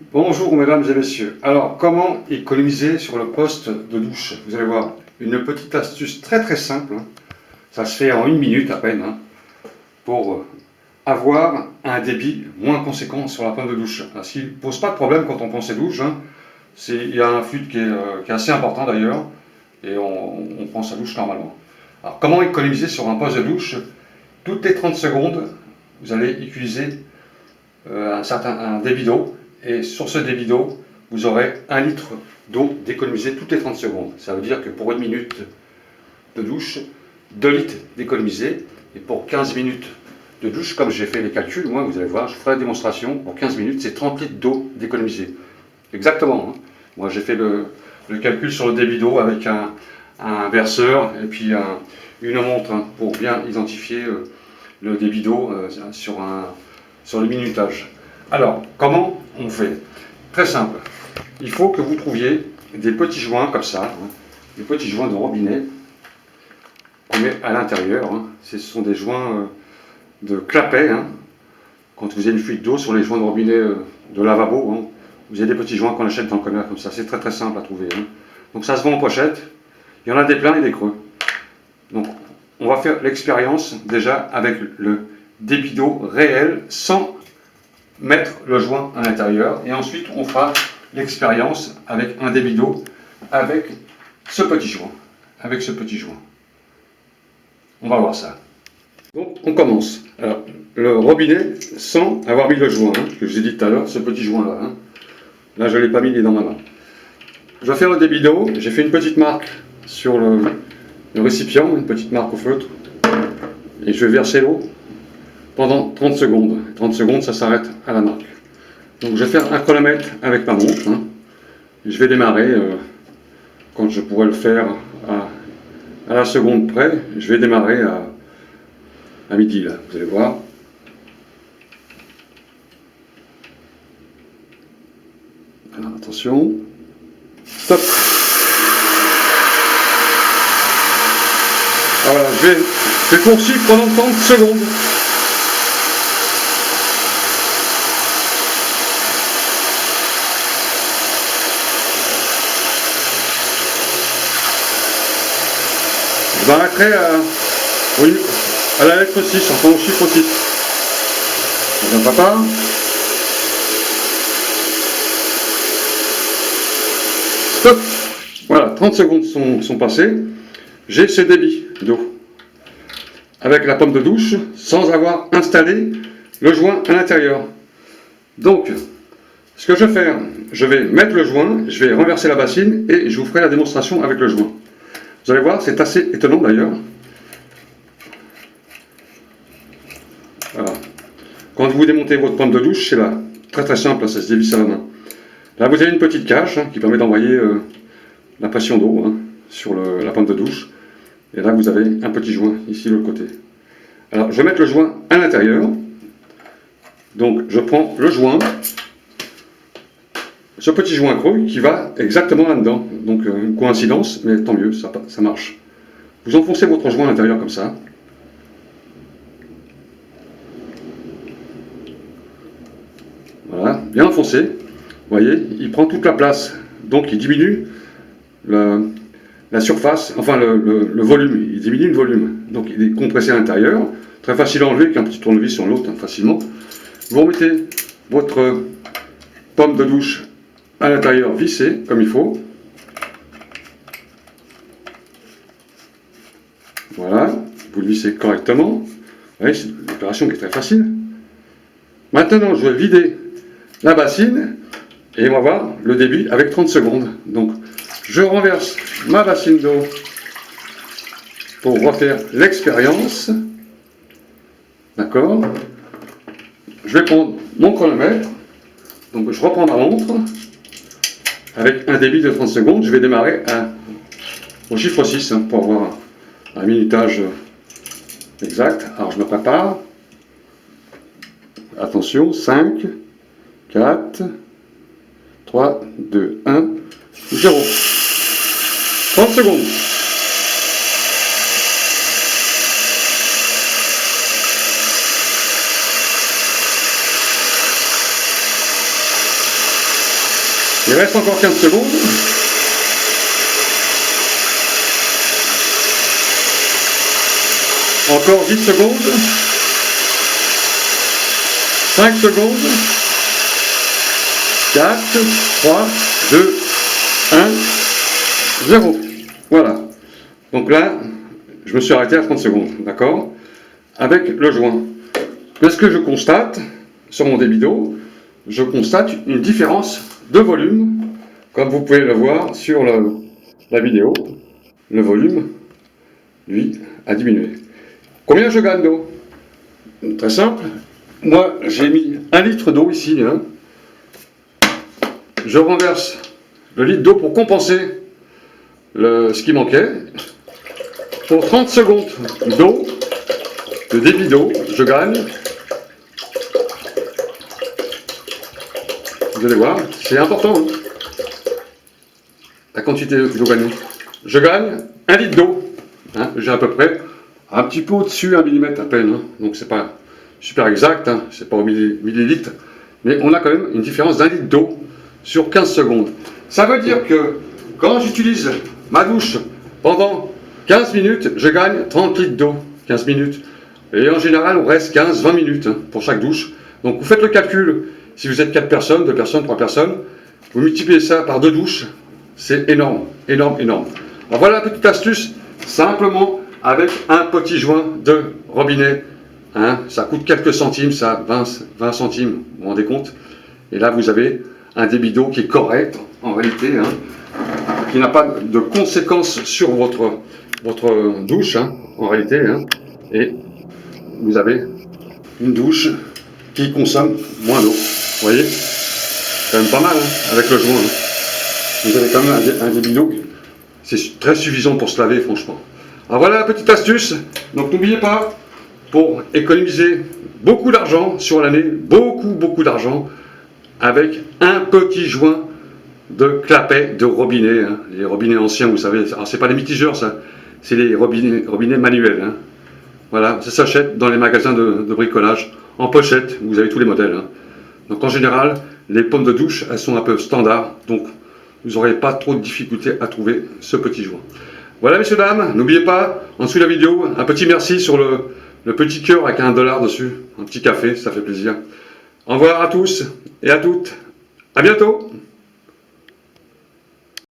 Bonjour mesdames et messieurs. Alors, comment économiser sur le poste de douche? Vous allez voir, une petite astuce très simple, hein. Ça se fait en 1 minute à peine, hein, pour avoir un débit moins conséquent sur la pompe de douche. Alors, ce qui ne pose pas de problème quand on prend ses douches, hein, il y a un fluide qui est assez important d'ailleurs, et on prend sa douche normalement. Alors, comment économiser sur un poste de douche? Toutes les 30 secondes, vous allez utiliser un débit d'eau, et sur ce débit d'eau, vous aurez 1 litre d'eau d'économiser toutes les 30 secondes. Ça veut dire que pour 1 minute de douche, 2 litres d'économiser, et pour 15 minutes de douche, comme j'ai fait les calculs, moi vous allez voir, je ferai la démonstration, pour 15 minutes, c'est 30 litres d'eau d'économiser. Exactement, hein. Moi j'ai fait le calcul sur le débit d'eau avec un verseur et puis une montre, hein, pour bien identifier le débit d'eau sur le minutage. Alors, comment on fait? Très simple. Il faut que vous trouviez des petits joints comme ça, hein, des petits joints de robinet qu'on met à l'intérieur, hein. Ce sont des joints de clapet, hein. Quand vous avez une fuite d'eau sur les joints de robinet de lavabo, hein, vous avez des petits joints qu'on achète dans le commerce comme ça. C'est très simple à trouver, hein. Donc ça se vend en pochette. Il y en a des pleins et des creux. Donc on va faire l'expérience déjà avec le débit d'eau réel sans mettre le joint à l'intérieur, et ensuite on fera l'expérience avec un débit d'eau avec ce petit joint. On va voir ça. Donc on commence. Alors, le robinet sans avoir mis le joint, hein, que je vous ai dit tout à l'heure, ce petit joint là, hein. Là je ne l'ai pas mis, il est dans ma main. Je vais faire le débit d'eau. J'ai fait une petite marque sur le récipient, une petite marque au feutre, et je vais verser l'eau pendant 30 secondes. 30 secondes, ça s'arrête à la marque. Donc je vais faire un chronomètre avec ma montre, hein. Je vais démarrer quand je pourrai le faire à la seconde près. Je vais démarrer à midi, là, vous allez voir. Alors attention. Stop. Alors voilà, je vais poursuivre pendant 30 secondes. Je m'arrêterai oui, à la lettre 6, enfin au chiffre 6. Je ne pas. Stop. Voilà, 30 secondes sont passées. J'ai ce débit d'eau avec la pompe de douche sans avoir installé le joint à l'intérieur. Donc, ce que je vais faire, je vais mettre le joint, je vais renverser la bassine et je vous ferai la démonstration avec le joint. Vous allez voir, c'est assez étonnant d'ailleurs. Voilà. Quand vous démontez votre pompe de douche, c'est là. Très simple, ça se dévisse à la main. Là, vous avez une petite cage, hein, qui permet d'envoyer la pression d'eau, hein, sur la pompe de douche. Et là, vous avez un petit joint ici de l'autre côté. Alors, je vais mettre le joint à l'intérieur. Donc, je prends le joint, ce petit joint creux qui va exactement là-dedans. Donc, une coïncidence, mais tant mieux, ça marche. Vous enfoncez votre joint à l'intérieur comme ça. Voilà, bien enfoncé. Vous voyez, il prend toute la place. Donc, il diminue la surface, enfin le volume. Il diminue le volume. Donc, il est compressé à l'intérieur. Très facile à enlever, qu'un petit tournevis sur l'autre, hein, facilement. Vous remettez votre pomme de douche à l'intérieur vissée, comme il faut. Voilà, vous le vissez correctement. Vous voyez, c'est une opération qui est très facile. Maintenant, je vais vider la bassine et on va voir le débit avec 30 secondes. Donc, je renverse ma bassine d'eau pour refaire l'expérience. D'accord? Je vais prendre mon chronomètre. Donc, je reprends ma montre avec un débit de 30 secondes. Je vais démarrer au chiffre 6, hein, pour avoir un minutage exact. Alors, je me prépare. Attention, 5, 4, 3, 2, 1, 0. 30 secondes. Il reste encore 15 secondes. Encore 10 secondes. 5 secondes. 4, 3, 2, 1, 0. Voilà. Donc là, je me suis arrêté à 30 secondes, d'accord? Avec le joint. Qu'est-ce que je constate sur mon débit d'eau? Je constate une différence de volume, comme vous pouvez le voir sur la vidéo. Le volume, lui, a diminué. Combien je gagne d'eau? Très simple. Moi, j'ai mis 1 litre d'eau ici. Hein. Je renverse le litre d'eau pour compenser ce qui manquait. Pour 30 secondes d'eau, de débit d'eau, je gagne. Vous allez voir, c'est important. Hein, la quantité d'eau que je gagne. Je gagne 1 litre d'eau. Hein, j'ai à peu près un petit peu au-dessus, 1 millimètre à peine. Hein, donc c'est pas super exact, hein, c'est pas au millilitre. Mais on a quand même une différence d'1 litre d'eau sur 15 secondes. Ça veut dire que quand j'utilise ma douche pendant 15 minutes, je gagne 30 litres d'eau. 15 minutes. Et en général, on reste 15-20 minutes hein, pour chaque douche. Donc vous faites le calcul. Si vous êtes 4 personnes, 2 personnes, 3 personnes, vous multipliez ça par 2 douches. C'est énorme, énorme, énorme. Alors voilà la petite astuce, simplement avec un petit joint de robinet. Hein, ça coûte quelques centimes, ça, 20 centimes, vous vous rendez compte? Et là, vous avez un débit d'eau qui est correct, en réalité, hein, qui n'a pas de conséquences sur votre douche, hein, en réalité. Hein, et vous avez une douche qui consomme moins d'eau. Vous voyez? C'est quand même pas mal, hein, avec le joint. Hein. Vous avez quand même un débit d'eau, c'est très suffisant pour se laver, franchement. Alors voilà la petite astuce. Donc n'oubliez pas, pour économiser beaucoup d'argent sur l'année, beaucoup d'argent, avec un petit joint de clapet de robinet. Hein. Les robinets anciens, vous savez, alors c'est pas les mitigeurs, ça, c'est les robinets manuels. Hein. Voilà, ça s'achète dans les magasins de bricolage, en pochette, vous avez tous les modèles. Hein. Donc en général, les pommes de douche, elles sont un peu standards, donc vous n'aurez pas trop de difficultés à trouver ce petit joint. Voilà messieurs, dames, n'oubliez pas, en dessous de la vidéo, un petit merci sur le petit cœur avec $1 dessus, un petit café, ça fait plaisir. Au revoir à tous et à toutes, à bientôt.